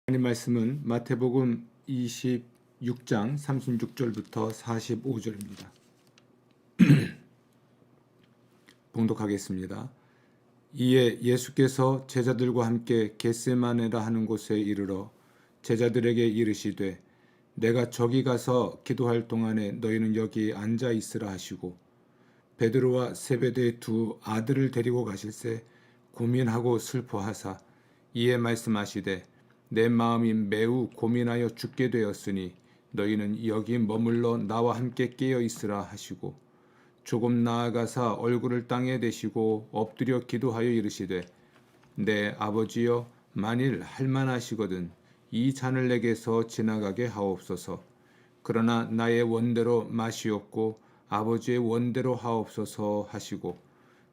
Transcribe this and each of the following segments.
하나님 말씀은 마태복음 26장 36절부터 45절입니다. 봉독하겠습니다. 이에 예수께서 제자들과 함께 겟세마네라 하는 곳에 이르러 제자들에게 이르시되 내가 저기 가서 기도할 동안에 너희는 여기 앉아 있으라 하시고 베드로와 세베대의 두 아들을 데리고 가실새 고민하고 슬퍼하사 이에 말씀하시되 내 마음이 매우 고민하여 죽게 되었으니 너희는 여기 머물러 나와 함께 깨어 있으라 하시고 조금 나아가사 얼굴을 땅에 대시고 엎드려 기도하여 이르시되 내 아버지여 만일 할만하시거든 이 잔을 내게서 지나가게 하옵소서. 그러나 나의 원대로 마시옵고 아버지의 원대로 하옵소서 하시고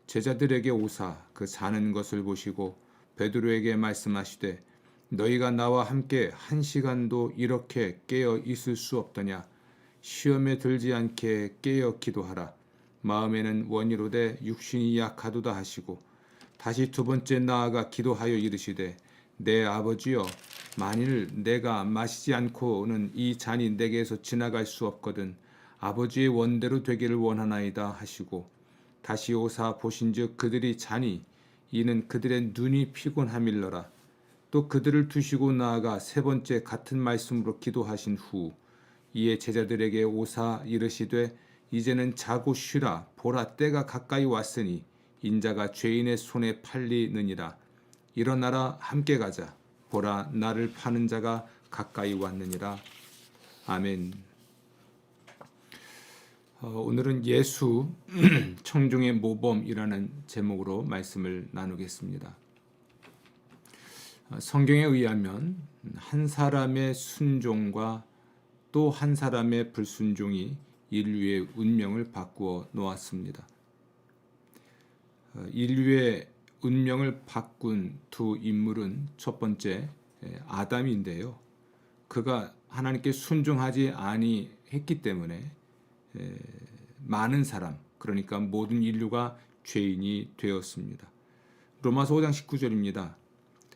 제자들에게 오사 그 자는 것을 보시고 베드로에게 말씀하시되 너희가 나와 함께 한 시간도 이렇게 깨어 있을 수 없더냐. 시험에 들지 않게 깨어 기도하라. 마음에는 원이로되 육신이 약하도다 하시고 다시 두 번째 나아가 기도하여 이르시되 내 아버지여 만일 내가 마시지 않고는 이 잔이 내게서 지나갈 수 없거든 아버지의 원대로 되기를 원하나이다 하시고 다시 오사 보신즉 그들이 자니 이는 그들의 눈이 피곤함일러라. 또 그들을 두시고 나아가 세 번째 같은 말씀으로 기도하신 후 이에 제자들에게 오사 이르시되 이제는 자고 쉬라. 보라 때가 가까이 왔으니 인자가 죄인의 손에 팔리느니라. 일어나라 함께 가자. 보라 나를 파는 자가 가까이 왔느니라. 아멘. 오늘은 예수 청중의 모범이라는 제목으로 말씀을 나누겠습니다. 성경에 의하면 한 사람의 순종과 또 한 사람의 불순종이 인류의 운명을 바꾸어 놓았습니다. 인류의 운명을 바꾼 두 인물은 첫 번째 아담인데요. 그가 하나님께 순종하지 아니했기 때문에 많은 사람, 그러니까 모든 인류가 죄인이 되었습니다. 로마서 5장 19절입니다.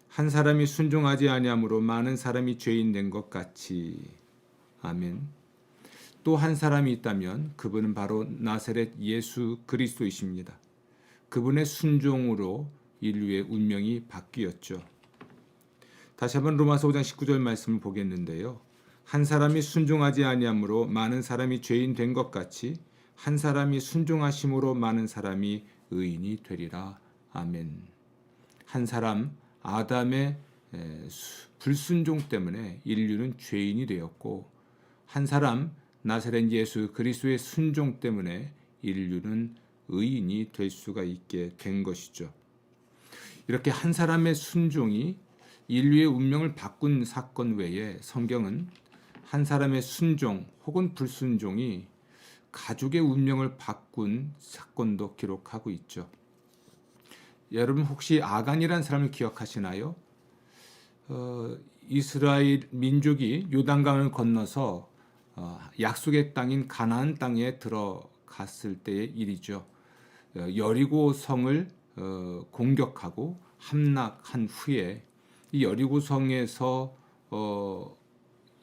한 사람이 순종하지 아니함으로 많은 사람이 죄인 된 것 같이. 아멘. 또 한 사람이 있다면 그분은 바로 나사렛 예수 그리스도이십니다. 그분의 순종으로 인류의 운명이 바뀌었죠. 다시 한번 로마서 5장 19절 말씀을 보겠는데요. 한 사람이 순종하지 아니함으로 많은 사람이 죄인 된 것 같이 한 사람이 순종하심으로 많은 사람이 의인이 되리라. 아멘. 한 사람 아담의 불순종 때문에 인류는 죄인이 되었고 한 사람 나사렛 예수 그리스도의 순종 때문에 인류는 의인이 될 수가 있게 된 것이죠. 이렇게 한 사람의 순종이 인류의 운명을 바꾼 사건 외에 성경은 한 사람의 순종 혹은 불순종이 가족의 운명을 바꾼 사건도 기록하고 있죠. 여러분 혹시 아간이라는 사람을 기억하시나요? 이스라엘 민족이 요단강을 건너서 약속의 땅인 가나안 땅에 들어갔을 때의 일이죠. 여리고 성을 공격하고 함락한 후에 이 여리고 성에서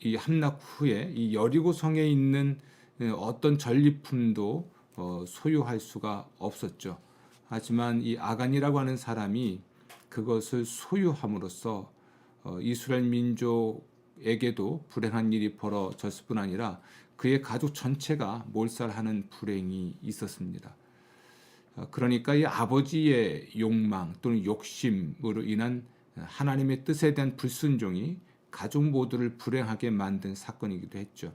이 함락 후에 이 여리고 성에 있는 어떤 전리품도 소유할 수가 없었죠. 하지만 이 아간이라고 하는 사람이 그것을 소유함으로써 이스라엘 민족에게도 불행한 일이 벌어졌을 뿐 아니라 그의 가족 전체가 몰살하는 불행이 있었습니다. 그러니까 이 아버지의 욕망 또는 욕심으로 인한 하나님의 뜻에 대한 불순종이 가족 모두를 불행하게 만든 사건이기도 했죠.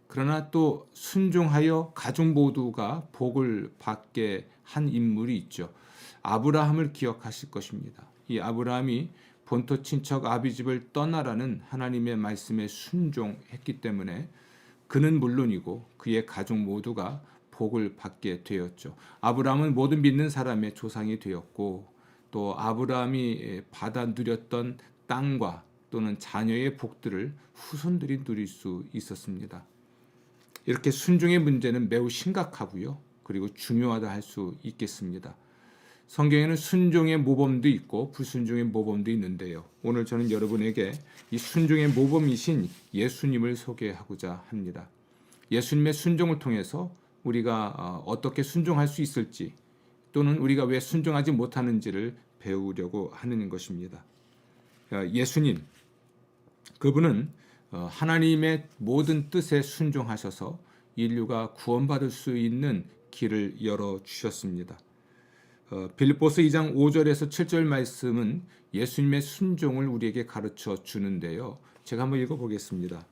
그러나 또 순종하여 가족 모두가 복을 받게 한 인물이 있죠. 아브라함을 기억하실 것입니다. 이 아브라함이 본토 친척 아비집을 떠나라는 하나님의 말씀에 순종했기 때문에 그는 물론이고 그의 가족 모두가 복을 받게 되었죠. 아브라함은 모든 믿는 사람의 조상이 되었고 또 아브라함이 받아 누렸던 땅과 또는 자녀의 복들을 후손들이 누릴 수 있었습니다. 이렇게 순종의 문제는 매우 심각하고요. 그리고 중요하다 할 수 있겠습니다. 성경에는 순종의 모범도 있고 불순종의 모범도 있는데요. 오늘 저는 여러분에게 이 순종의 모범이신 예수님을 소개하고자 합니다. 예수님의 순종을 통해서 우리가 어떻게 순종할 수 있을지 또는 우리가 왜 순종하지 못하는지를 배우려고 하는 것입니다. 예수님, 그분은 하나님의 모든 뜻에 순종하셔서 인류가 구원받을 수 있는 길을 열어주셨습니다. 빌립보서 2장 5절에서 7절 말씀은 예수님의 순종을 우리에게 가르쳐 주는데요. 제가 한번 읽어보겠습니다.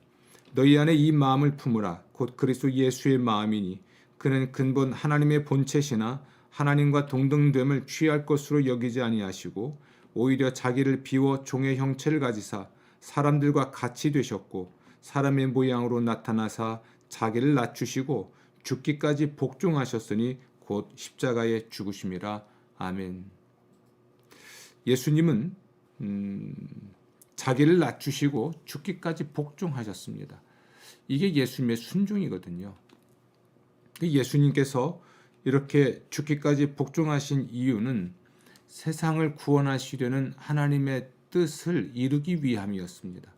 너희 안에 이 마음을 품으라. 곧 그리스도 예수의 마음이니 그는 근본 하나님의 본체시나 하나님과 동등됨을 취할 것으로 여기지 아니하시고 오히려 자기를 비워 종의 형체를 가지사 사람들과 같이 되셨고 사람의 모양으로 나타나사 자기를 낮추시고 죽기까지 복종하셨으니 곧 십자가에 죽으심이라. 아멘. 예수님은 자기를 낮추시고 죽기까지 복종하셨습니다. 이게 예수님의 순종이거든요. 예수님께서 이렇게 죽기까지 복종하신 이유는 세상을 구원하시려는 하나님의 뜻을 이루기 위함이었습니다.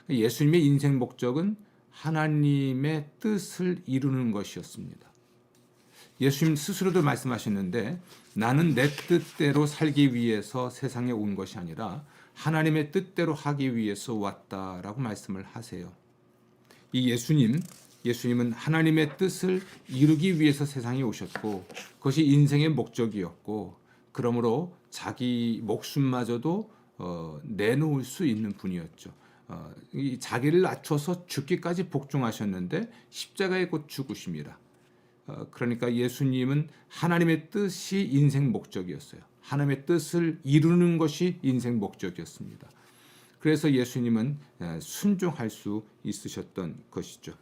예수님의 인생 목적은 하나님의 뜻을 이루는 것이었습니다. 예수님 스스로도 말씀하셨는데 나는 내 뜻대로 살기 위해서 세상에 온 것이 아니라 하나님의 뜻대로 하기 위해서 왔다라고 말씀을 하세요. 이 예수님은 하나님의 뜻을 이루기 위해서 세상에 오셨고 그것이 인생의 목적이었고 그러므로 자기 목숨마저도 내놓을 수 있는 분이었죠. 자기를 낮춰서 죽기까지 복종하셨는데 십자가에 곧 죽으심이라. 그러니까 예수님은 하나님의 뜻이 인생 목적이었어요. 하나님의 뜻을 이루는 것이 인생 목적이었습니다. 그래서 예수님은 순종할 수 있으셨던 것이죠.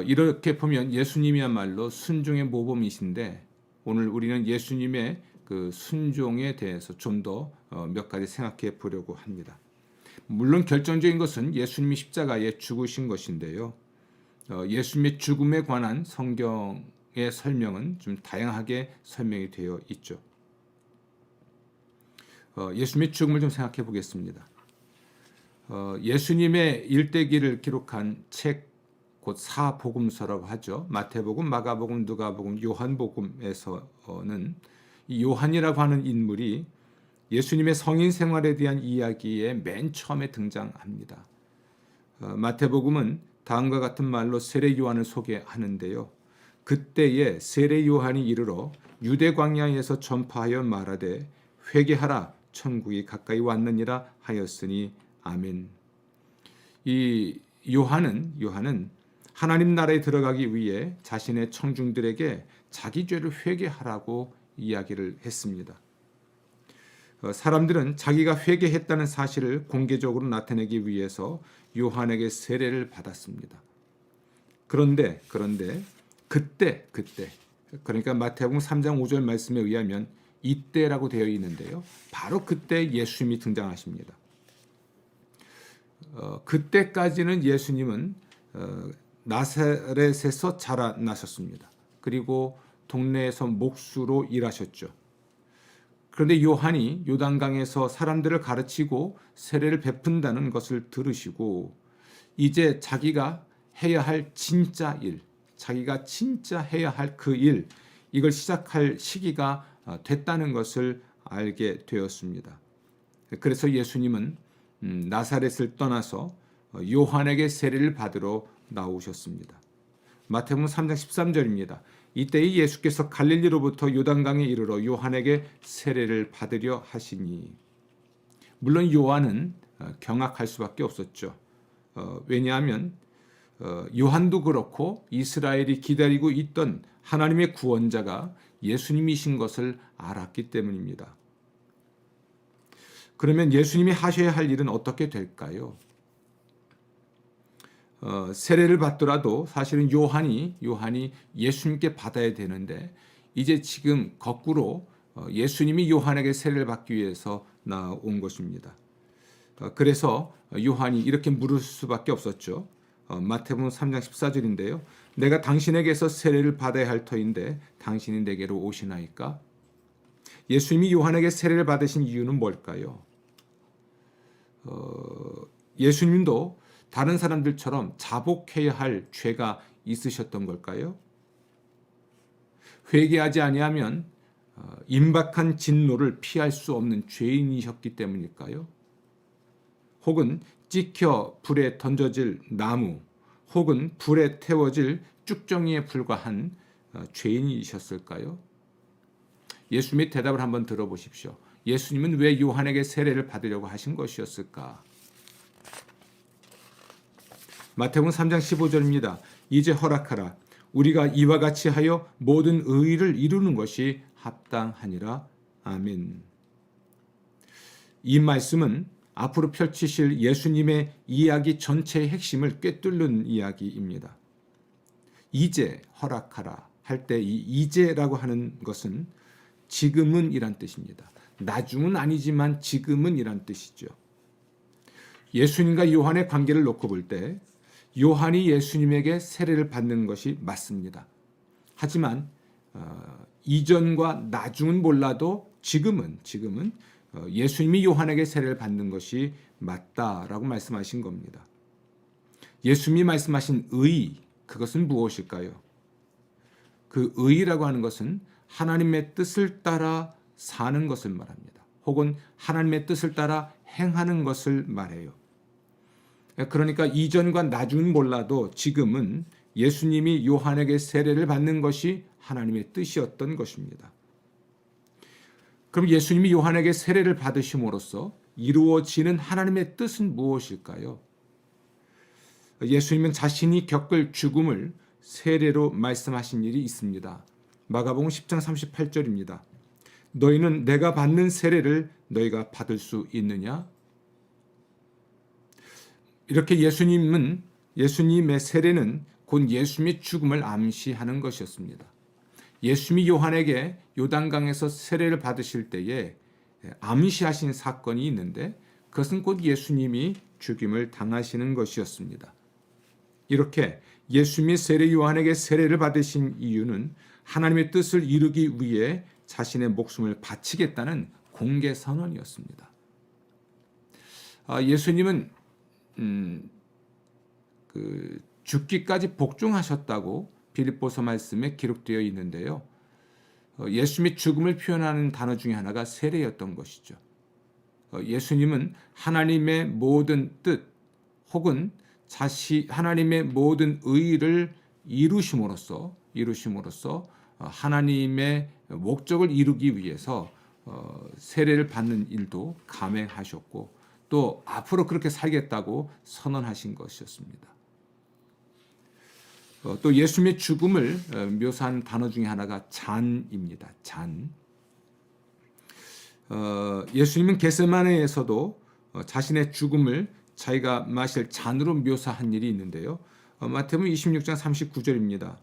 이렇게 보면 예수님이야말로 순종의 모범이신데 오늘 우리는 예수님의 그 순종에 대해서 좀 더 몇 가지 생각해 보려고 합니다. 물론 결정적인 것은 예수님이 십자가에 죽으신 것인데요. 예수님의 죽음에 관한 성경의 설명은 좀 다양하게 설명이 되어 있죠. 예수님의 죽음을 좀 생각해 보겠습니다. 예수님의 일대기를 기록한 책, 곧 사복음서라고 하죠. 마태복음, 마가복음, 누가복음, 요한복음에서는 이 요한이라고 하는 인물이 예수님의 성인 생활에 대한 이야기에 맨 처음에 등장합니다. 마태복음은 다음과 같은 말로 세례 요한을 소개하는데요. 그때에 세례 요한이 이르러 유대 광야에서 전파하여 말하되 회개하라 천국이 가까이 왔느니라 하였으니 아멘. 이 요한은 하나님 나라에 들어가기 위해 자신의 청중들에게 자기 죄를 회개하라고 이야기를 했습니다. 사람들은 자기가 회개했다는 사실을 공개적으로 나타내기 위해서 요한에게 세례를 받았습니다. 그런데 그때 그러니까 마태복음 3장 5절 말씀에 의하면 이때라고 되어 있는데요. 바로 그때 예수님이 등장하십니다. 그때까지는 예수님은 나사렛에서 자라나셨습니다. 그리고 동네에서 목수로 일하셨죠. 그런데 요한이 요단강에서 사람들을 가르치고 세례를 베푼다는 것을 들으시고 이제 자기가 해야 할 진짜 일, 자기가 진짜 해야 할 그 일, 이걸 시작할 시기가 됐다는 것을 알게 되었습니다. 그래서 예수님은 나사렛을 떠나서 요한에게 세례를 받으러 나오셨습니다. 마태복음 3장 13절입니다. 이때에 예수께서 갈릴리로부터 요단강에 이르러 요한에게 세례를 받으려 하시니. 물론 요한은 경악할 수밖에 없었죠. 왜냐하면 요한도 그렇고 이스라엘이 기다리고 있던 하나님의 구원자가 예수님이신 것을 알았기 때문입니다. 그러면 예수님이 하셔야 할 일은 어떻게 될까요? 세례를 받더라도 사실은 요한이 예수님께 받아야 되는데 이제 지금 거꾸로 예수님이 요한에게 세례를 받기 위해서 나온 것입니다. 그래서 요한이 이렇게 물을 수밖에 없었죠. 마태복음 3장 14절인데요. 내가 당신에게서 세례를 받아야 할 터인데 당신이 내게로 오시나이까? 예수님이 요한에게 세례를 받으신 이유는 뭘까요? 예수님도 다른 사람들처럼 자복해야 할 죄가 있으셨던 걸까요? 회개하지 아니하면 임박한 진노를 피할 수 없는 죄인이셨기 때문일까요? 혹은 찍혀 불에 던져질 나무, 혹은 불에 태워질 쭉정이에 불과한 죄인이셨을까요? 예수님의 대답을 한번 들어보십시오. 예수님은 왜 요한에게 세례를 받으려고 하신 것이었을까? 마태복음 3장 15절입니다. 이제 허락하라. 우리가 이와 같이 하여 모든 의의를 이루는 것이 합당하니라. 아멘. 이 말씀은 앞으로 펼치실 예수님의 이야기 전체의 핵심을 꿰뚫는 이야기입니다. 이제 허락하라 할 때 이 이제라고 하는 것은 지금은 이란 뜻입니다. 나중은 아니지만 지금은 이란 뜻이죠. 예수님과 요한의 관계를 놓고 볼 때 요한이 예수님에게 세례를 받는 것이 맞습니다. 하지만 이전과 나중은 몰라도 지금은 예수님이 요한에게 세례를 받는 것이 맞다라고 말씀하신 겁니다. 예수님이 말씀하신 의, 그것은 무엇일까요? 그 의라고 하는 것은 하나님의 뜻을 따라 사는 것을 말합니다. 혹은 하나님의 뜻을 따라 행하는 것을 말해요. 그러니까 이전과 나중은 몰라도 지금은 예수님이 요한에게 세례를 받는 것이 하나님의 뜻이었던 것입니다. 그럼 예수님이 요한에게 세례를 받으심으로써 이루어지는 하나님의 뜻은 무엇일까요? 예수님은 자신이 겪을 죽음을 세례로 말씀하신 일이 있습니다. 마가복음 10장 38절입니다. 너희는 내가 받는 세례를 너희가 받을 수 있느냐? 이렇게 예수님의 세례는 곧 예수님의 죽음을 암시하는 것이었습니다. 예수님이 요한에게 요단강에서 세례를 받으실 때에 암시하신 사건이 있는데 그것은 곧 예수님이 죽임을 당하시는 것이었습니다. 이렇게 예수님이 세례 요한에게 세례를 받으신 이유는 하나님의 뜻을 이루기 위해 자신의 목숨을 바치겠다는 공개 선언이었습니다. 예수님은 죽기까지 복종하셨다고 빌립보서 말씀에 기록되어 있는데요. 예수님의 죽음을 표현하는 단어 중에 하나가 세례였던 것이죠. 예수님은 하나님의 모든 뜻 혹은 하나님의 모든 의를 이루심으로써 하나님의 목적을 이루기 위해서 세례를 받는 일도 감행하셨고 또 앞으로 그렇게 살겠다고 선언하신 것이었습니다. 또 예수님의 죽음을 묘사한 단어 중에 하나가 잔입니다. 잔. 예수님은 겟세마네에서도 자신의 죽음을 자기가 마실 잔으로 묘사한 일이 있는데요. 마태복음 26장 39절입니다.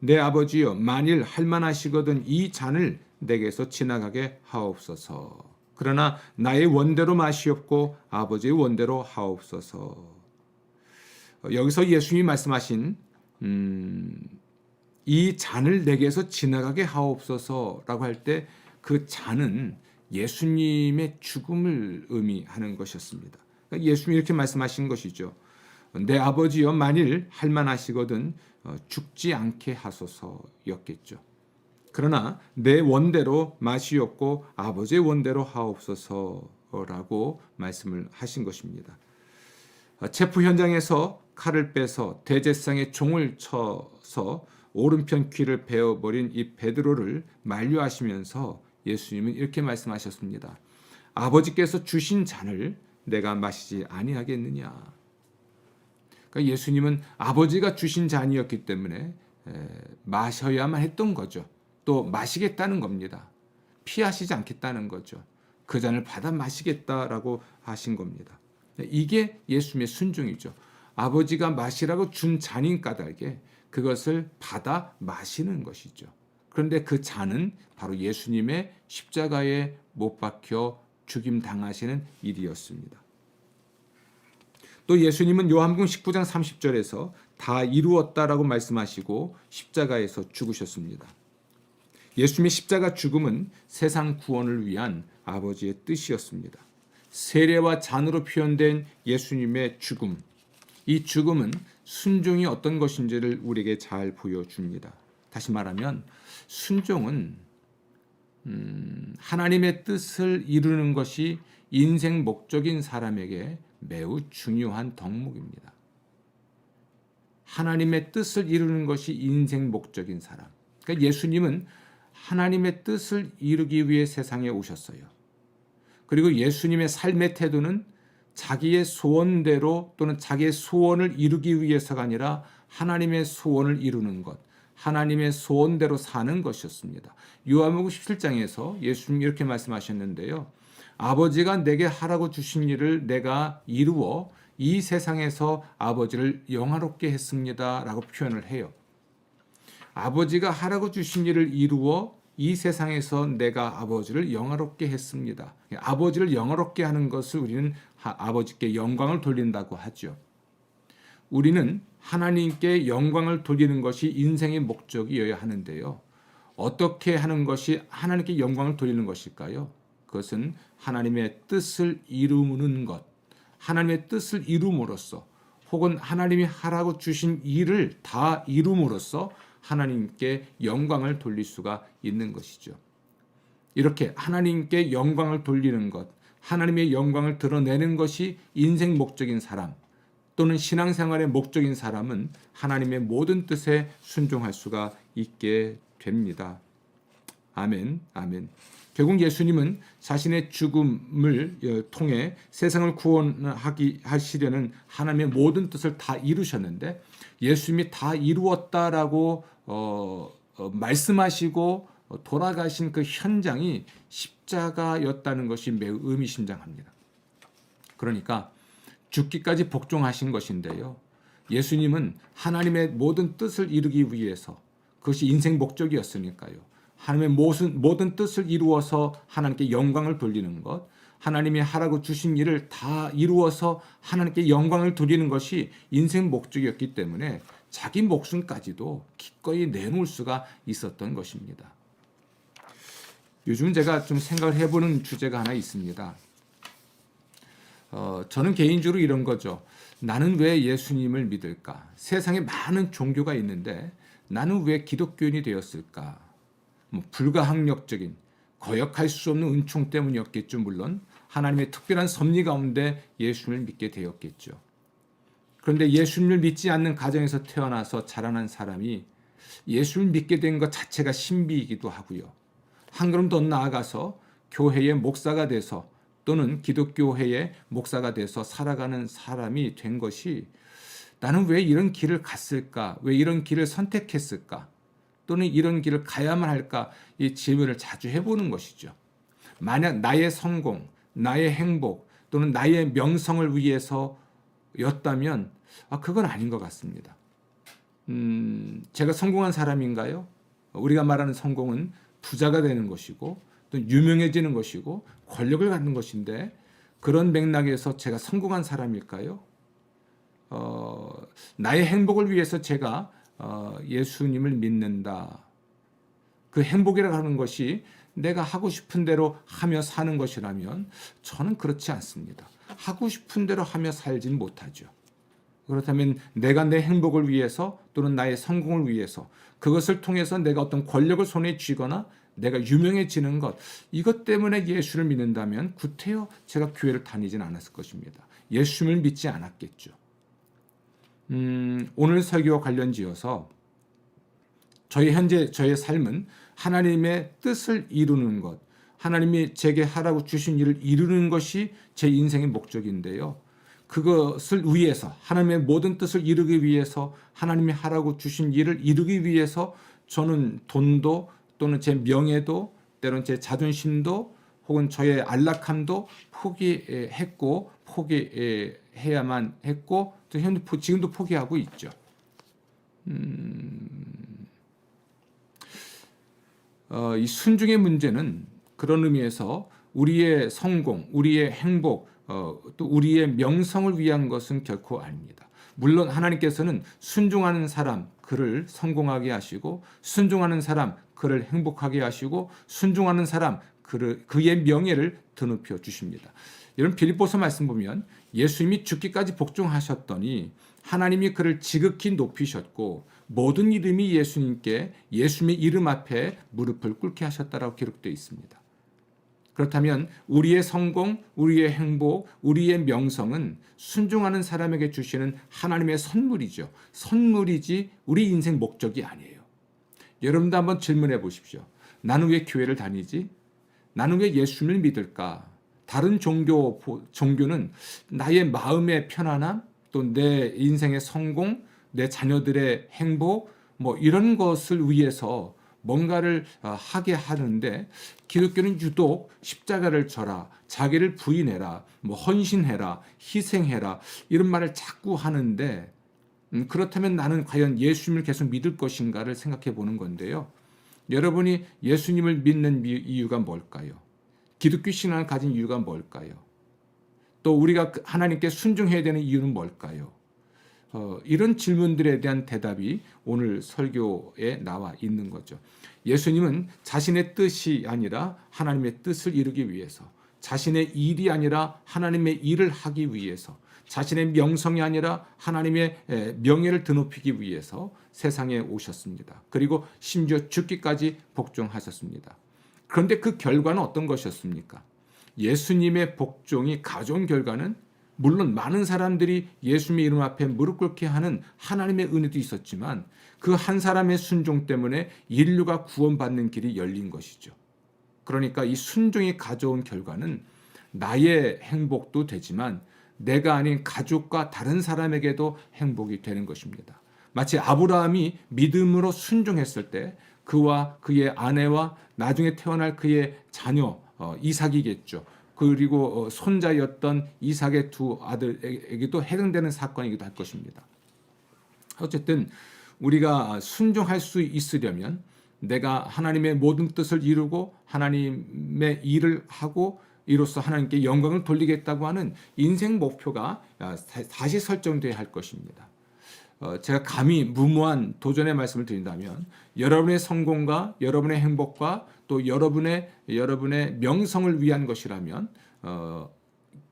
내 아버지여 만일 할만하시거든 이 잔을 내게서 지나가게 하옵소서. 그러나 나의 원대로 마시옵고 아버지의 원대로 하옵소서. 여기서 예수님이 말씀하신 이 잔을 내게서 지나가게 하옵소서라고 할 때 그 잔은 예수님의 죽음을 의미하는 것이었습니다. 그러니까 예수님이 이렇게 말씀하신 것이죠. 내 아버지여 만일 할만하시거든 죽지 않게 하소서였겠죠. 그러나 내 원대로 마시옵고 아버지의 원대로 하옵소서라고 말씀을 하신 것입니다. 체포 현장에서 칼을 빼서 대제사장의 종을 쳐서 오른편 귀를 베어버린 이 베드로를 만류하시면서 예수님은 이렇게 말씀하셨습니다. 아버지께서 주신 잔을 내가 마시지 아니하겠느냐. 그러니까 예수님은 아버지가 주신 잔이었기 때문에 마셔야만 했던 거죠. 또 마시겠다는 겁니다. 피하시지 않겠다는 거죠. 그 잔을 받아 마시겠다라고 하신 겁니다. 이게 예수님의 순종이죠. 아버지가 마시라고 준 잔인 까닭에 그것을 받아 마시는 것이죠. 그런데 그 잔은 바로 예수님의 십자가에 못 박혀 죽임 당하시는 일이었습니다. 또 예수님은 요한복음 19장 30절에서 다 이루었다라고 말씀하시고 십자가에서 죽으셨습니다. 예수님의 십자가 죽음은 세상 구원을 위한 아버지의 뜻이었습니다. 세례와 잔으로 표현된 예수님의 죽음, 이 죽음은 순종이 어떤 것인지를 우리에게 잘 보여줍니다. 다시 말하면 순종은 하나님의 뜻을 이루는 것이 인생 목적인 사람에게 매우 중요한 덕목입니다. 하나님의 뜻을 이루는 것이 인생 목적인 사람. 그러니까 예수님은 하나님의 뜻을 이루기 위해 세상에 오셨어요. 그리고 예수님의 삶의 태도는 자기의 소원대로 또는 자기의 소원을 이루기 위해서가 아니라 하나님의 소원을 이루는 것, 하나님의 소원대로 사는 것이었습니다. 요한복음 17장에서 예수님이 이렇게 말씀하셨는데요. 아버지가 내게 하라고 주신 일을 내가 이루어 이 세상에서 아버지를 영화롭게 했습니다 라고 표현을 해요. 아버지가 하라고 주신 일을 이루어 이 세상에서 내가 아버지를 영화롭게 했습니다. 아버지를 영화롭게 하는 것을 우리는 아버지께 영광을 돌린다고 하죠. 우리는 하나님께 영광을 돌리는 것이 인생의 목적이어야 하는데요. 어떻게 하는 것이 하나님께 영광을 돌리는 것일까요? 그것은 하나님의 뜻을 이루는 것, 하나님의 뜻을 이룸으로써 혹은 하나님이 하라고 주신 일을 다 이룸으로써 하나님께 영광을 돌릴 수가 있는 것이죠. 이렇게 하나님께 영광을 돌리는 것, 하나님의 영광을 드러내는 것이 인생 목적인 사람 또는 신앙생활의 목적인 사람은 하나님의 모든 뜻에 순종할 수가 있게 됩니다. 아멘, 아멘. 결국 예수님은 자신의 죽음을 통해 세상을 구원하시려는 하나님의 모든 뜻을 다 이루셨는데 예수님이 다 이루었다라고 말씀하시고 돌아가신 그 현장이 십자가였다는 것이 매우 의미심장합니다. 그러니까 죽기까지 복종하신 것인데요. 예수님은 하나님의 모든 뜻을 이루기 위해서 그것이 인생 목적이었으니까요. 하나님의 모든 뜻을 이루어서 하나님께 영광을 돌리는 것, 하나님이 하라고 주신 일을 다 이루어서 하나님께 영광을 돌리는 것이 인생 목적이었기 때문에 자기 목숨까지도 기꺼이 내놓을 수가 있었던 것입니다. 요즘 제가 좀 생각을 해보는 주제가 하나 있습니다. 저는 개인적으로 이런 거죠. 나는 왜 예수님을 믿을까? 세상에 많은 종교가 있는데 나는 왜 기독교인이 되었을까? 불가항력적인 거역할 수 없는 은총 때문이었겠죠. 물론 하나님의 특별한 섭리 가운데 예수님을 믿게 되었겠죠. 그런데 예수님을 믿지 않는 가정에서 태어나서 자라난 사람이 예수를 믿게 된 것 자체가 신비이기도 하고요. 한 걸음 더 나아가서 교회의 목사가 돼서 또는 기독교회의 목사가 돼서 살아가는 사람이 된 것이 나는 왜 이런 길을 갔을까? 왜 이런 길을 선택했을까? 또는 이런 길을 가야만 할까? 이 질문을 자주 해보는 것이죠. 만약 나의 성공, 나의 행복 또는 나의 명성을 위해서였다면 그건 아닌 것 같습니다. 제가 성공한 사람인가요? 우리가 말하는 성공은 부자가 되는 것이고 또 유명해지는 것이고 권력을 갖는 것인데 그런 맥락에서 제가 성공한 사람일까요? 나의 행복을 위해서 제가 예수님을 믿는다. 그 행복이라고 하는 것이 내가 하고 싶은 대로 하며 사는 것이라면 저는 그렇지 않습니다. 하고 싶은 대로 하며 살진 못하죠. 그렇다면 내가 내 행복을 위해서 또는 나의 성공을 위해서 그것을 통해서 내가 어떤 권력을 손에 쥐거나 내가 유명해지는 것 이것 때문에 예수를 믿는다면 구태여 제가 교회를 다니진 않았을 것입니다. 예수님을 믿지 않았겠죠. 오늘 설교와 관련지어서 저의 삶은 하나님의 뜻을 이루는 것, 하나님이 제게 하라고 주신 일을 이루는 것이 제 인생의 목적인데요. 그것을 위해서 하나님의 모든 뜻을 이루기 위해서 하나님이 하라고 주신 일을 이루기 위해서 저는 돈도 또는 제 명예도 때로는 제 자존심도 혹은 저의 안락함도 포기했고 포기해야만 했고 또 지금도 포기하고 있죠. 이 순종의 문제는 그런 의미에서 우리의 성공, 우리의 행복, 또 우리의 명성을 위한 것은 결코 아닙니다. 물론 하나님께서는 순종하는 사람 그를 성공하게 하시고 순종하는 사람 그를 행복하게 하시고 순종하는 사람 그의 명예를 드높여 주십니다. 이런 빌립보서 말씀 보면 예수님이 죽기까지 복종하셨더니 하나님이 그를 지극히 높이셨고 모든 이름이 예수님께 예수님의 이름 앞에 무릎을 꿇게 하셨다라고 기록되어 있습니다. 그렇다면 우리의 성공, 우리의 행복, 우리의 명성은 순종하는 사람에게 주시는 하나님의 선물이죠. 선물이지 우리 인생 목적이 아니에요. 여러분도 한번 질문해 보십시오. 나는 왜 교회를 다니지? 나는 왜 예수님을 믿을까? 다른 종교는 나의 마음의 편안함, 또 내 인생의 성공, 내 자녀들의 행복, 이런 것을 위해서 뭔가를 하게 하는데 기독교는 유독 십자가를 져라, 자기를 부인해라, 헌신해라, 희생해라 이런 말을 자꾸 하는데 그렇다면 나는 과연 예수님을 계속 믿을 것인가를 생각해 보는 건데요. 여러분이 예수님을 믿는 이유가 뭘까요? 기독교 신앙을 가진 이유가 뭘까요? 또 우리가 하나님께 순종해야 되는 이유는 뭘까요? 이런 질문들에 대한 대답이 오늘 설교에 나와 있는 거죠. 예수님은 자신의 뜻이 아니라 하나님의 뜻을 이루기 위해서, 자신의 일이 아니라 하나님의 일을 하기 위해서, 자신의 명성이 아니라 하나님의 명예를 드높이기 위해서 세상에 오셨습니다. 그리고 심지어 죽기까지 복종하셨습니다. 그런데 그 결과는 어떤 것이었습니까? 예수님의 복종이 가져온 결과는 물론 많은 사람들이 예수님의 이름 앞에 무릎 꿇게 하는 하나님의 은혜도 있었지만 그 한 사람의 순종 때문에 인류가 구원받는 길이 열린 것이죠. 그러니까 이 순종이 가져온 결과는 나의 행복도 되지만 내가 아닌 가족과 다른 사람에게도 행복이 되는 것입니다. 마치 아브라함이 믿음으로 순종했을 때 그와 그의 아내와 나중에 태어날 그의 자녀 이삭이겠죠. 그리고 손자였던 이삭의 두 아들에게도 해당되는 사건이기도 할 것입니다. 어쨌든 우리가 순종할 수 있으려면 내가 하나님의 모든 뜻을 이루고 하나님의 일을 하고 이로써 하나님께 영광을 돌리겠다고 하는 인생 목표가 다시 설정돼야 할 것입니다. 제가 감히 무모한 도전의 말씀을 드린다면 여러분의 성공과 여러분의 행복과 또 여러분의 명성을 위한 것이라면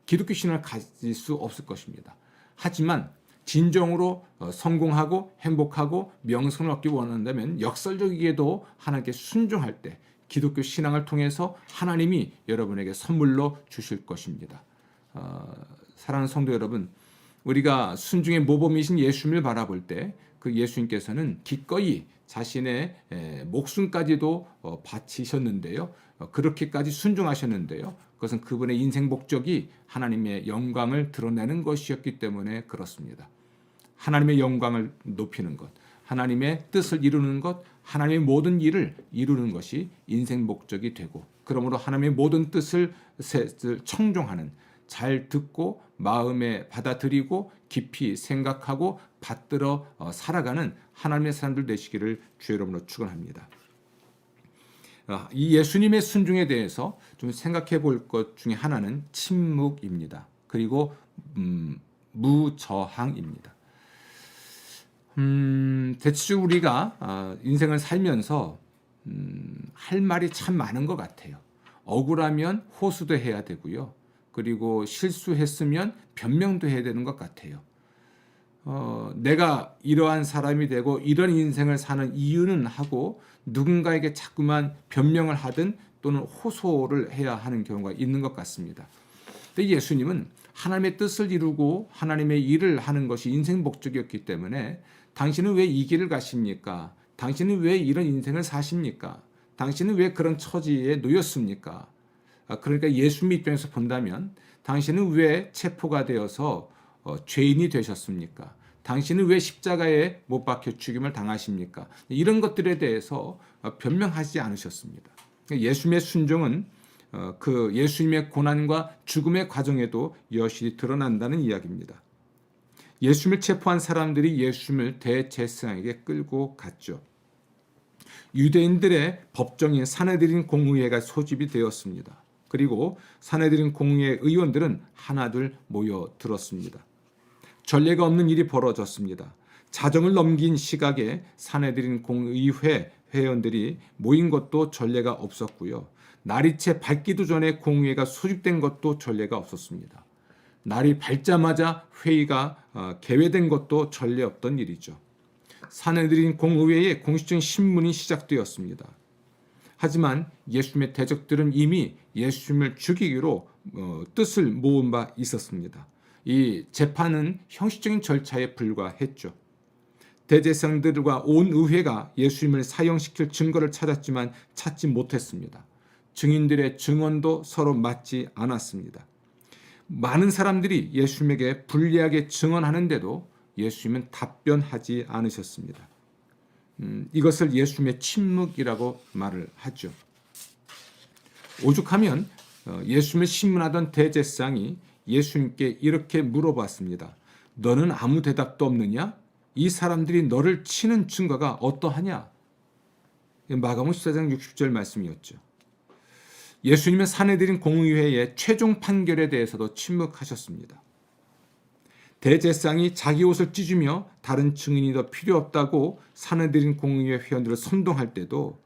기독교 신앙을 가질 수 없을 것입니다. 하지만 진정으로 성공하고 행복하고 명성을 얻기 원한다면 역설적이게도 하나님께 순종할 때 기독교 신앙을 통해서 하나님이 여러분에게 선물로 주실 것입니다. 사랑하는 성도 여러분, 우리가 순종의 모범이신 예수님을 바라볼 때 그 예수님께서는 기꺼이 자신의 목숨까지도 바치셨는데요. 그렇게까지 순종하셨는데요. 그것은 그분의 인생 목적이 하나님의 영광을 드러내는 것이었기 때문에 그렇습니다. 하나님의 영광을 높이는 것, 하나님의 뜻을 이루는 것, 하나님의 모든 일을 이루는 것이 인생 목적이 되고 그러므로 하나님의 모든 뜻을 청종하는 잘 듣고 마음에 받아들이고 깊이 생각하고 받들어 살아가는 하나님의 사람들 되시기를 주의 이름으로 축원합니다. 이 예수님의 순종에 대해서 좀 생각해 볼 것 중에 하나는 침묵입니다. 그리고 무저항입니다. 대체로 우리가 인생을 살면서 할 말이 참 많은 것 같아요. 억울하면 호소도 해야 되고요. 그리고 실수했으면 변명도 해야 되는 것 같아요. 내가 이러한 사람이 되고 이런 인생을 사는 이유는 하고 누군가에게 자꾸만 변명을 하든 또는 호소를 해야 하는 경우가 있는 것 같습니다. 근데 예수님은 하나님의 뜻을 이루고 하나님의 일을 하는 것이 인생 목적이었기 때문에 당신은 왜 이 길을 가십니까? 당신은 왜 이런 인생을 사십니까? 당신은 왜 그런 처지에 놓였습니까? 그러니까 예수님 입장에서 본다면 당신은 왜 체포가 되어서 죄인이 되셨습니까? 당신은 왜 십자가에 못 박혀 죽임을 당하십니까? 이런 것들에 대해서 변명하지 않으셨습니다. 예수님의 순종은 그 예수님의 고난과 죽음의 과정에도 여실히 드러난다는 이야기입니다. 예수님을 체포한 사람들이 예수님을 대제사장에게 끌고 갔죠. 유대인들의 법정인 산헤드린 공의회가 소집이 되었습니다. 그리고 산헤드린 공의회 의원들은 하나둘 모여들었습니다. 전례가 없는 일이 벌어졌습니다. 자정을 넘긴 시각에 산헤드린 공의회 회원들이 모인 것도 전례가 없었고요. 날이 채 밝기도 전에 공회가 소집된 것도 전례가 없었습니다. 날이 밝자마자 회의가 개회된 것도 전례 없던 일이죠. 사내들인 공의회의 공식적인 신문이 시작되었습니다. 하지만 예수님의 대적들은 이미 예수님을 죽이기로 뜻을 모은 바 있었습니다. 이 재판은 형식적인 절차에 불과했죠. 대제사장들과 온 의회가 예수님을 사형시킬 증거를 찾았지만 찾지 못했습니다. 증인들의 증언도 서로 맞지 않았습니다. 많은 사람들이 예수님에게 불리하게 증언하는데도 예수님은 답변하지 않으셨습니다. 이것을 예수님의 침묵이라고 말을 하죠. 오죽하면 예수님을 신문하던 대제사장이 예수님께 이렇게 물어봤습니다. 너는 아무 대답도 없느냐? 이 사람들이 너를 치는 증거가 어떠하냐? 마가복음 14장 60절 말씀이었죠. 예수님은 사내들인 공의회의 최종 판결에 대해서도 침묵하셨습니다. 대제사장이 자기 옷을 찢으며 다른 증인이 더 필요 없다고 사내들인 공의회 회원들을 선동할 때도,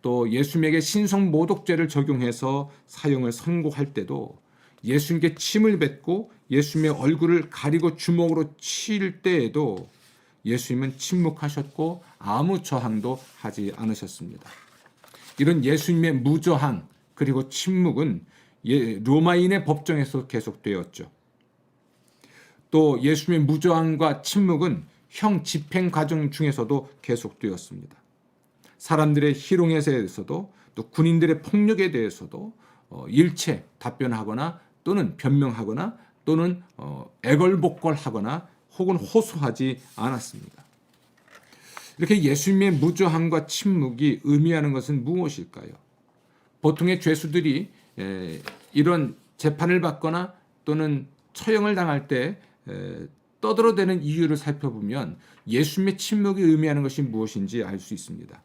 또 예수님에게 신성 모독죄를 적용해서 사형을 선고할 때도, 예수님께 침을 뱉고 예수님의 얼굴을 가리고 주먹으로 칠 때에도 예수님은 침묵하셨고 아무 저항도 하지 않으셨습니다. 이런 예수님의 무저항 그리고 침묵은 로마인의 법정에서 계속되었죠. 또 예수님의 무저항과 침묵은 형 집행 과정 중에서도 계속되었습니다. 사람들의 희롱에 대해서도 또 군인들의 폭력에 대해서도 일체 답변하거나 또는 변명하거나 또는 애걸복걸하거나 혹은 호소하지 않았습니다. 이렇게 예수님의 무저항과 침묵이 의미하는 것은 무엇일까요? 보통의 죄수들이 이런 재판을 받거나 또는 처형을 당할 때 떠들어대는 이유를 살펴보면 예수님의 침묵이 의미하는 것이 무엇인지 알 수 있습니다.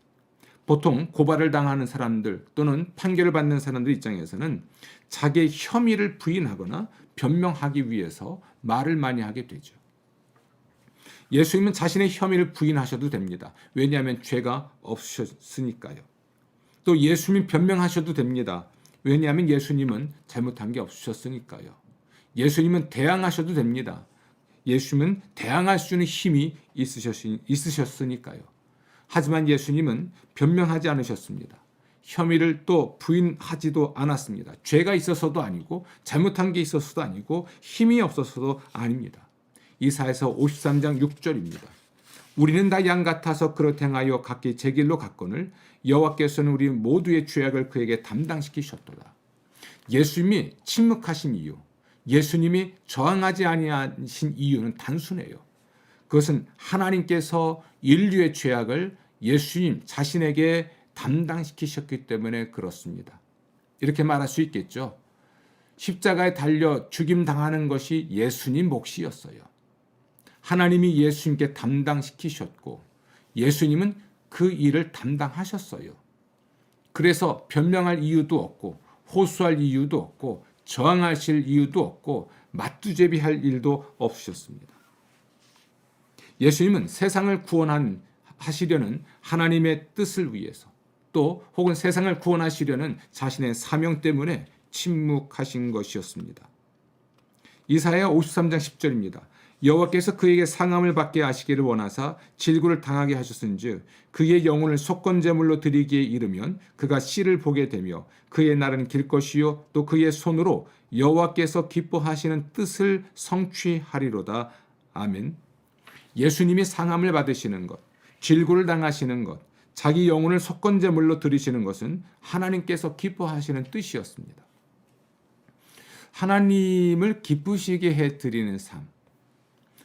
보통 고발을 당하는 사람들 또는 판결을 받는 사람들 입장에서는 자기의 혐의를 부인하거나 변명하기 위해서 말을 많이 하게 되죠. 예수님은 자신의 혐의를 부인하셔도 됩니다. 왜냐하면 죄가 없으셨으니까요. 또 예수님이 변명하셔도 됩니다. 왜냐하면 예수님은 잘못한 게 없으셨으니까요. 예수님은 대항하셔도 됩니다. 예수님은 대항할 수 있는 힘이 있으셨으니까요. 하지만 예수님은 변명하지 않으셨습니다. 혐의를 또 부인하지도 않았습니다. 죄가 있어서도 아니고 잘못한 게 있어서도 아니고 힘이 없어서도 아닙니다. 이사야서 53장 6절입니다. 우리는 다 양 같아서 그릇 행하여 각기 제 길로 갔거늘 여호와께서는 우리 모두의 죄악을 그에게 담당시키셨도다. 예수님이 침묵하신 이유, 예수님이 저항하지 아니하신 이유는 단순해요. 그것은 하나님께서 인류의 죄악을 예수님 자신에게 담당시키셨기 때문에 그렇습니다. 이렇게 말할 수 있겠죠. 십자가에 달려 죽임당하는 것이 예수님 몫이었어요. 하나님이 예수님께 담당시키셨고 예수님은 그 일을 담당하셨어요. 그래서 변명할 이유도 없고 호소할 이유도 없고 저항하실 이유도 없고 맞두제비할 일도 없으셨습니다. 예수님은 세상을 구원하시려는 하나님의 뜻을 위해서 또 혹은 세상을 구원하시려는 자신의 사명 때문에 침묵하신 것이었습니다. 이사야 53장 10절입니다. 여호와께서 그에게 상함을 받게 하시기를 원하사 질구를 당하게 하셨은즉 그의 영혼을 속건제물로 드리기에 이르면 그가 씨를 보게 되며 그의 날은 길 것이요 또 그의 손으로 여호와께서 기뻐하시는 뜻을 성취하리로다. 아멘. 예수님이 상함을 받으시는 것, 질구를 당하시는 것, 자기 영혼을 속건제물로 드리시는 것은 하나님께서 기뻐하시는 뜻이었습니다. 하나님을 기쁘시게 해드리는 삶,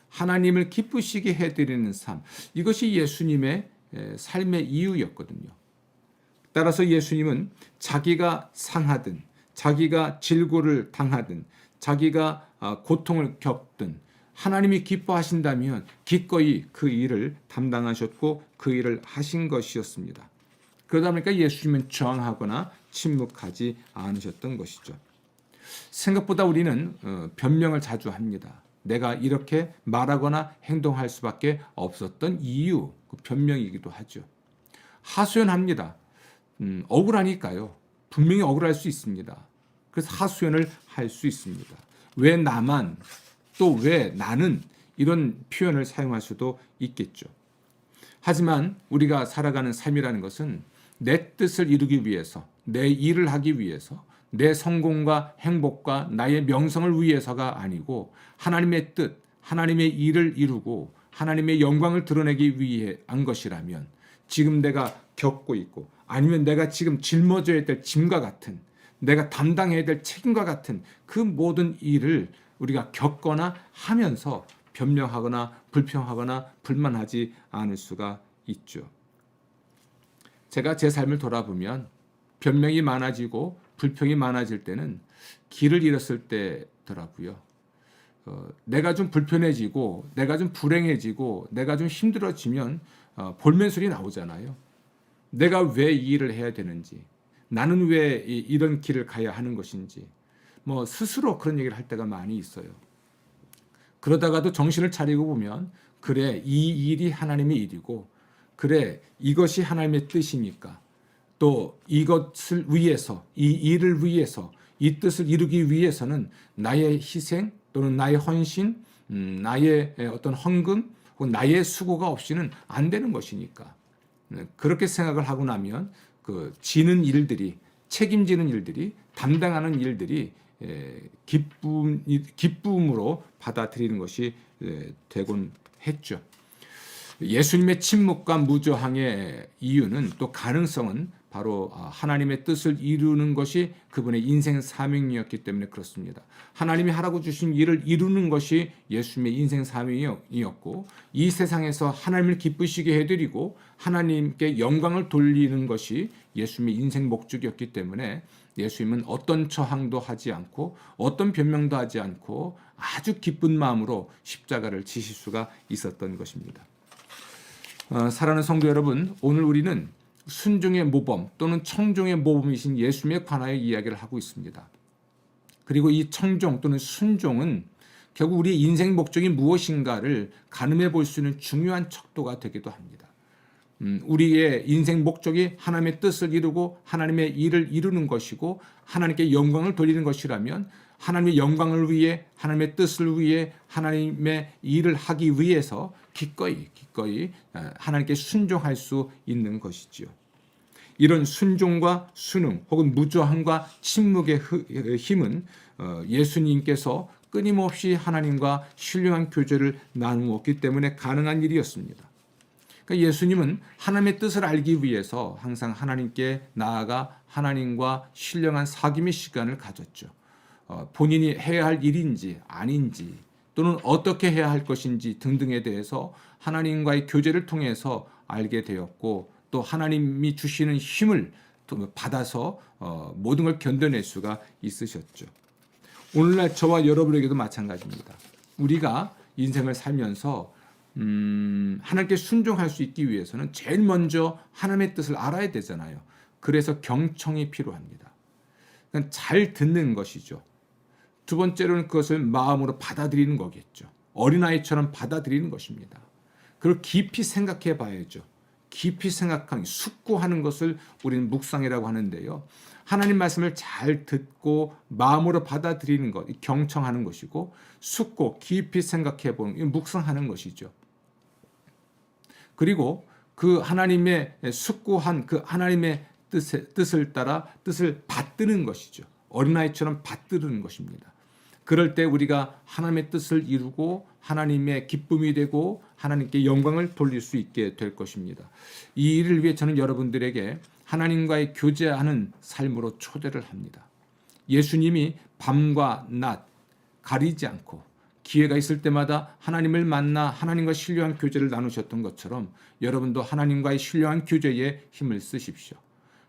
하나님을 기쁘시게 해드리는 삶, 이것이 예수님의 삶의 이유였거든요. 따라서 예수님은 자기가 상하든 자기가 질고를 당하든 자기가 고통을 겪든 하나님이 기뻐하신다면 기꺼이 그 일을 담당하셨고 그 일을 하신 것이었습니다. 그러다 보니까 예수님은 저항하거나 침묵하지 않으셨던 것이죠. 생각보다 우리는 변명을 자주 합니다. 내가 이렇게 말하거나 행동할 수밖에 없었던 이유, 그 변명이기도 하죠. 하소연합니다. 억울하니까요. 분명히 억울할 수 있습니다. 그래서 하소연을 할 수 있습니다. 왜 나만, 또 왜 나는, 이런 표현을 사용할 수도 있겠죠. 하지만 우리가 살아가는 삶이라는 것은 내 뜻을 이루기 위해서, 내 일을 하기 위해서, 내 성공과 행복과 나의 명성을 위해서가 아니고 하나님의 뜻, 하나님의 일을 이루고 하나님의 영광을 드러내기 위해 한 것이라면, 지금 내가 겪고 있고 아니면 내가 지금 짊어져야 될 짐과 같은, 내가 담당해야 될 책임과 같은 그 모든 일을 우리가 겪거나 하면서 변명하거나 불평하거나 불만하지 않을 수가 있죠. 제가 제 삶을 돌아보면 변명이 많아지고 불평이 많아질 때는 길을 잃었을 때더라고요. 내가 좀 불편해지고 내가 좀 불행해지고 내가 좀 힘들어지면 볼멘술이 나오잖아요. 내가 왜 이 일을 해야 되는지, 나는 왜 이런 길을 가야 하는 것인지, 스스로 그런 얘기를 할 때가 많이 있어요. 그러다가도 정신을 차리고 보면, 그래, 이 일이 하나님의 일이고, 그래, 이것이 하나님의 뜻이니까, 또 이것을 위해서, 이 일을 위해서, 이 뜻을 이루기 위해서는 나의 희생 또는 나의 헌신, 나의 어떤 헌금 혹은 나의 수고가 없이는 안 되는 것이니까, 그렇게 생각을 하고 나면 그 지는 일들이, 책임지는 일들이, 담당하는 일들이 기쁨으로 받아들이는 것이 되곤 했죠. 예수님의 침묵과 무저항의 이유는, 또 가능성은 바로 하나님의 뜻을 이루는 것이 그분의 인생 사명이었기 때문에 그렇습니다. 하나님이 하라고 주신 일을 이루는 것이 예수님의 인생 사명이었고, 이 세상에서 하나님을 기쁘시게 해드리고 하나님께 영광을 돌리는 것이 예수님의 인생 목적이었기 때문에 예수님은 어떤 저항도 하지 않고 어떤 변명도 하지 않고 아주 기쁜 마음으로 십자가를 지실 수가 있었던 것입니다. 사랑하는 성도 여러분, 오늘 우리는 순종의 모범 또는 청종의 모범이신 예수님에 관하여 이야기를 하고 있습니다. 그리고 이 청종 또는 순종은 결국 우리의 인생 목적이 무엇인가를 가늠해 볼 수 있는 중요한 척도가 되기도 합니다. 우리의 인생 목적이 하나님의 뜻을 이루고 하나님의 일을 이루는 것이고 하나님께 영광을 돌리는 것이라면, 하나님의 영광을 위해, 하나님의 뜻을 위해, 하나님의 일을 하기 위해서 기꺼이 하나님께 순종할 수 있는 것이지요. 이런 순종과 순응 혹은 무저항과 침묵의 힘은 예수님께서 끊임없이 하나님과 신령한 교제를 나누었기 때문에 가능한 일이었습니다. 그러니까 예수님은 하나님의 뜻을 알기 위해서 항상 하나님께 나아가 하나님과 신령한 사귐의 시간을 가졌죠. 본인이 해야 할 일인지 아닌지, 또는 어떻게 해야 할 것인지 등등에 대해서 하나님과의 교제를 통해서 알게 되었고, 또 하나님이 주시는 힘을 받아서 모든 걸 견뎌낼 수가 있으셨죠. 오늘날 저와 여러분에게도 마찬가지입니다. 우리가 인생을 살면서 하나님께 순종할 수 있기 위해서는 제일 먼저 하나님의 뜻을 알아야 되잖아요. 그래서 경청이 필요합니다. 그러니까 잘 듣는 것이죠. 두 번째로는 그것을 마음으로 받아들이는 거겠죠. 어린아이처럼 받아들이는 것입니다. 그리고 깊이 생각해 봐야죠. 깊이 생각하는, 숙고하는 것을 우리는 묵상이라고 하는데요. 하나님 말씀을 잘 듣고 마음으로 받아들이는 것, 경청하는 것이고, 숙고, 깊이 생각해 보는, 묵상하는 것이죠. 그리고 그 하나님의 숙고한 그 하나님의 뜻을 따라 뜻을 받드는 것이죠. 어린아이처럼 받드는 것입니다. 그럴 때 우리가 하나님의 뜻을 이루고 하나님의 기쁨이 되고 하나님께 영광을 돌릴 수 있게 될 것입니다. 이 일을 위해 저는 여러분들에게 하나님과의 교제하는 삶으로 초대를 합니다. 예수님이 밤과 낮 가리지 않고 기회가 있을 때마다 하나님을 만나 하나님과 신령한 교제를 나누셨던 것처럼, 여러분도 하나님과의 신령한 교제에 힘을 쓰십시오.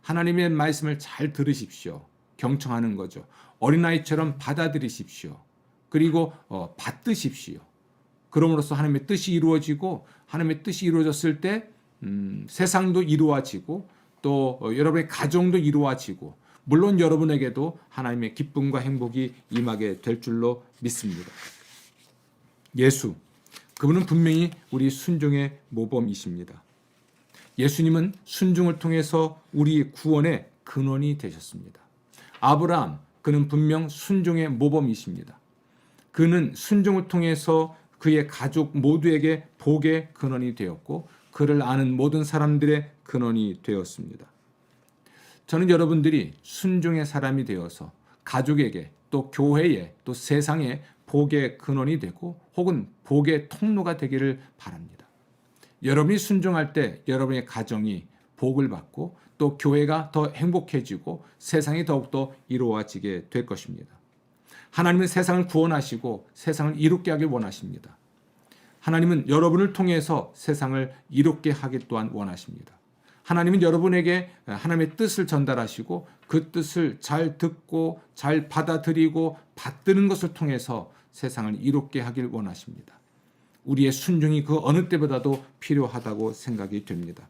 하나님의 말씀을 잘 들으십시오. 경청하는 거죠. 어린아이처럼 받아들이십시오. 그리고 받드십시오. 그럼으로써 하나님의 뜻이 이루어지고, 하나님의 뜻이 이루어졌을 때 세상도 이루어지고, 또 여러분의 가정도 이루어지고, 물론 여러분에게도 하나님의 기쁨과 행복이 임하게 될 줄로 믿습니다. 예수, 그분은 분명히 우리 순종의 모범이십니다. 예수님은 순종을 통해서 우리 구원의 근원이 되셨습니다. 아브라함, 그는 분명 순종의 모범이십니다. 그는 순종을 통해서 그의 가족 모두에게 복의 근원이 되었고 그를 아는 모든 사람들의 근원이 되었습니다. 저는 여러분들이 순종의 사람이 되어서 가족에게 또 교회에 또 세상에 복의 근원이 되고 혹은 복의 통로가 되기를 바랍니다. 여러분이 순종할 때 여러분의 가정이 복을 받고 또 교회가 더 행복해지고 세상이 더욱더 이루어지게 될 것입니다. 하나님은 세상을 구원하시고 세상을 이롭게 하길 원하십니다. 하나님은 여러분을 통해서 세상을 이롭게 하길 또한 원하십니다. 하나님은 여러분에게 하나님의 뜻을 전달하시고 그 뜻을 잘 듣고 잘 받아들이고 받드는 것을 통해서 세상을 이롭게 하길 원하십니다. 우리의 순종이 그 어느 때보다도 필요하다고 생각이 됩니다.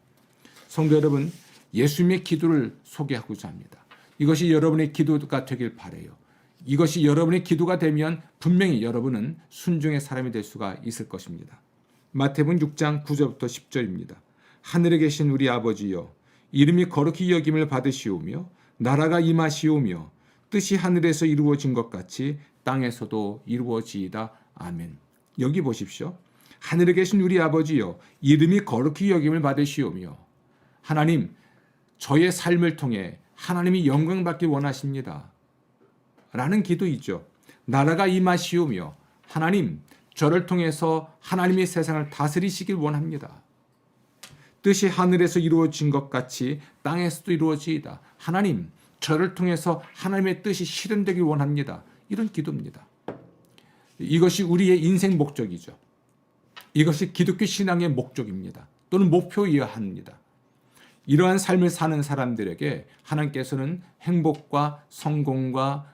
성도 여러분, 예수님의 기도를 소개하고자 합니다. 이것이 여러분의 기도가 되길 바라요. 이것이 여러분의 기도가 되면 분명히 여러분은 순종의 사람이 될 수가 있을 것입니다. 마태복음 6장 9절부터 10절입니다. 하늘에 계신 우리 아버지여, 이름이 거룩히 여김을 받으시오며 나라가 임하시오며 뜻이 하늘에서 이루어진 것 같이 땅에서도 이루어지이다. 아멘. 여기 보십시오. 하늘에 계신 우리 아버지여, 이름이 거룩히 여김을 받으시오며. 하나님, 저의 삶을 통해 하나님이 영광 받기 원하십니다. 라는 기도이죠. 나라가 임하시오며, 하나님, 저를 통해서 하나님의 세상을 다스리시길 원합니다. 뜻이 하늘에서 이루어진 것 같이 땅에서도 이루어지이다. 하나님, 저를 통해서 하나님의 뜻이 실현되길 원합니다. 이런 기도입니다. 이것이 우리의 인생 목적이죠. 이것이 기독교 신앙의 목적입니다. 또는 목표이어야 합니다. 이러한 삶을 사는 사람들에게 하나님께서는 행복과 성공과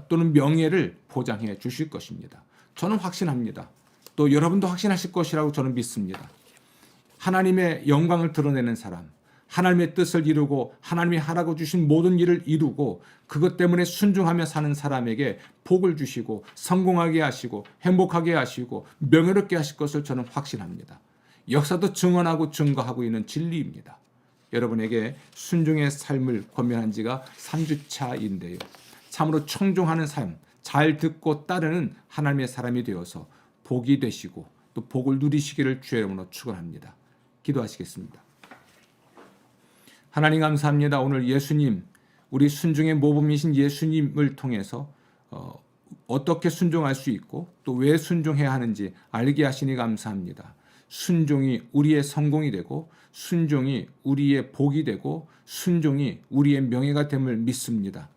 또는 명예를 보장해 주실 것입니다. 저는 확신합니다. 또 여러분도 확신하실 것이라고 저는 믿습니다. 하나님의 영광을 드러내는 사람, 하나님의 뜻을 이루고 하나님이 하라고 주신 모든 일을 이루고 그것 때문에 순종하며 사는 사람에게 복을 주시고 성공하게 하시고 행복하게 하시고 명예롭게 하실 것을 저는 확신합니다. 역사도 증언하고 증거하고 있는 진리입니다. 여러분에게 순종의 삶을 권면한 지가 3주차인데요. 참으로 청종하는 삶, 잘 듣고 따르는 하나님의 사람이 되어서 복이 되시고 또 복을 누리시기를 주의 이름으로 축원합니다. 기도하시겠습니다. 하나님 감사합니다. 오늘 예수님, 우리 순종의 모범이신 예수님을 통해서 어떻게 순종할 수 있고 또 왜 순종해야 하는지 알게 하시니 감사합니다. 순종이 우리의 성공이 되고 순종이 우리의 복이 되고 순종이 우리의 명예가 됨을 믿습니다.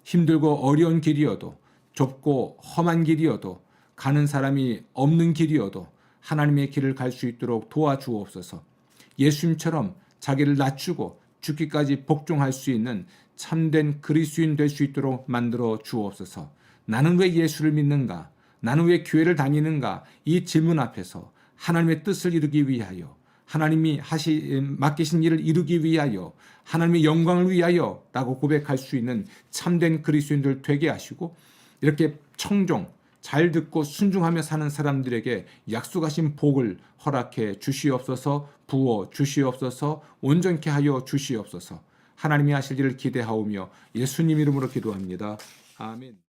힘들고 어려운 길이어도 좁고 험한 길이어도 가는 사람이 없는 길이어도 하나님의 길을 갈 수 있도록 도와주옵소서. 예수님처럼 자기를 낮추고 죽기까지 복종할 수 있는 참된 그리스도인 될 수 있도록 만들어 주옵소서. 나는 왜 예수를 믿는가? 나는 왜 교회를 다니는가? 이 질문 앞에서 하나님의 뜻을 이루기 위하여, 하나님이 맡기신 일을 이루기 위하여, 하나님의 영광을 위하여 라고 고백할 수 있는 참된 그리스도인들 되게 하시고 이렇게 청종, 잘 듣고 순종하며 사는 사람들에게 약속하신 복을 허락해 주시옵소서. 부어 주시옵소서. 온전케 하여 주시옵소서. 하나님이 하실 일을 기대하오며 예수님 이름으로 기도합니다. 아멘.